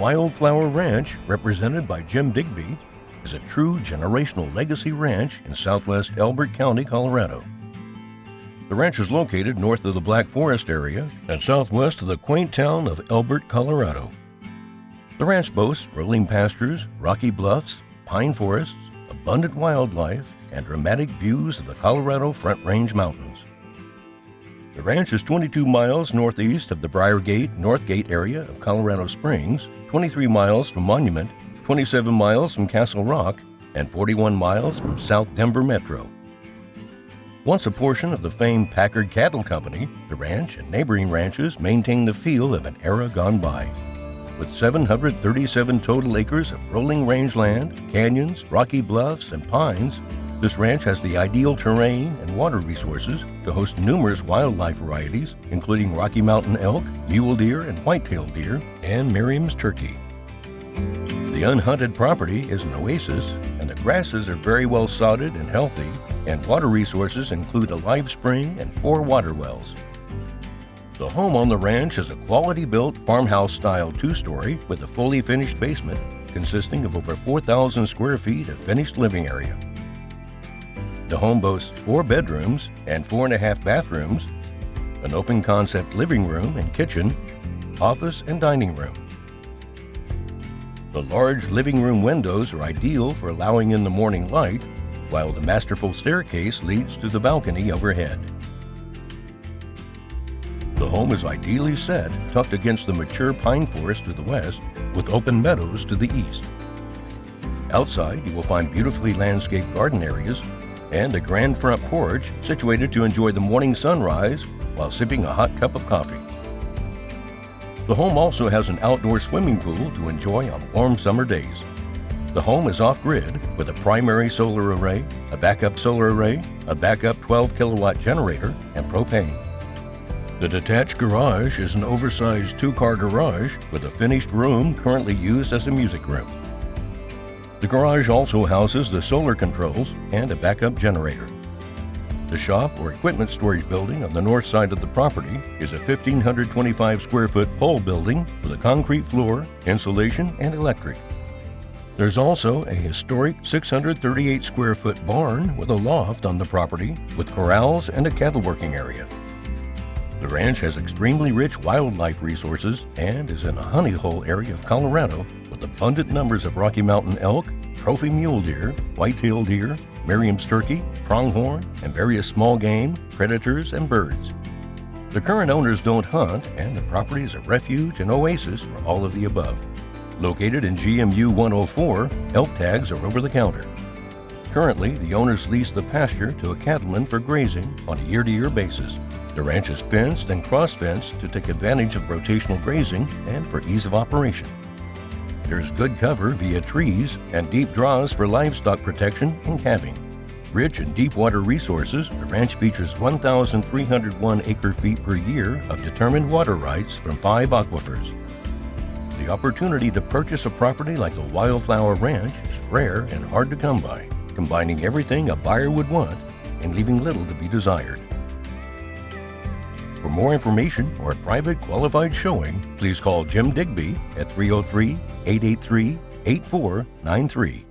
Wildflower Ranch, represented by Jim Digby, is a true generational legacy ranch in southwest Elbert County, Colorado. The ranch is located north of the Black Forest area and southwest of the quaint town of Elbert, Colorado. The ranch boasts rolling pastures, rocky bluffs, pine forests, abundant wildlife, and dramatic views of the Colorado Front Range Mountains. The ranch is 22 miles northeast of the Briargate-Northgate area of Colorado Springs, 23 miles from Monument, 27 miles from Castle Rock, and 41 miles from South Denver Metro. Once a portion of the famed Packard Cattle Company, the ranch and neighboring ranches maintain the feel of an era gone by. With 737 total acres of rolling rangeland, canyons, rocky bluffs, and pines, this ranch has the ideal terrain and water resources to host numerous wildlife varieties, including Rocky Mountain elk, mule deer and whitetail deer, and Merriam's turkey. The unhunted property is an oasis, and the grasses are very well sodded and healthy, and water resources include a live spring and 4 water wells. The home on the ranch is a quality-built farmhouse-style 2-story with a fully finished basement consisting of over 4,000 square feet of finished living area. The home boasts 4 bedrooms and 4.5 bathrooms, an open-concept living room and kitchen, office and dining room. The large living room windows are ideal for allowing in the morning light, while the masterful staircase leads to the balcony overhead. The home is ideally set, tucked against the mature pine forest to the west, with open meadows to the east. Outside, you will find beautifully landscaped garden areas and a grand front porch situated to enjoy the morning sunrise while sipping a hot cup of coffee. The home also has an outdoor swimming pool to enjoy on warm summer days. The home is off-grid with a primary solar array, a backup solar array, a backup 12-kilowatt generator, and propane. The detached garage is an oversized 2-car garage with a finished room currently used as a music room. The garage also houses the solar controls and a backup generator. The shop or equipment storage building on the north side of the property is a 1,525 square foot pole building with a concrete floor, insulation, and electric. There's also a historic 638 square foot barn with a loft on the property with corrals and a cattle working area. The ranch has extremely rich wildlife resources and is in a honey hole area of Colorado with abundant numbers of Rocky Mountain elk, trophy mule deer, whitetail deer, Merriam's turkey, pronghorn, and various small game, predators, and birds. The current owners don't hunt, and the property is a refuge and oasis for all of the above. Located in GMU 104, elk tags are over the counter. Currently, the owners lease the pasture to a cattleman for grazing on a year-to-year basis. The ranch is fenced and cross-fenced to take advantage of rotational grazing and for ease of operation. There's good cover via trees and deep draws for livestock protection and calving. Rich in deep water resources, the ranch features 1,301 acre-feet per year of determined water rights from 5 aquifers. The opportunity to purchase a property like the Wildflower Ranch is rare and hard to come by, combining everything a buyer would want and leaving little to be desired. For more information or a private qualified showing, please call Jim Digby at 303-883-8493.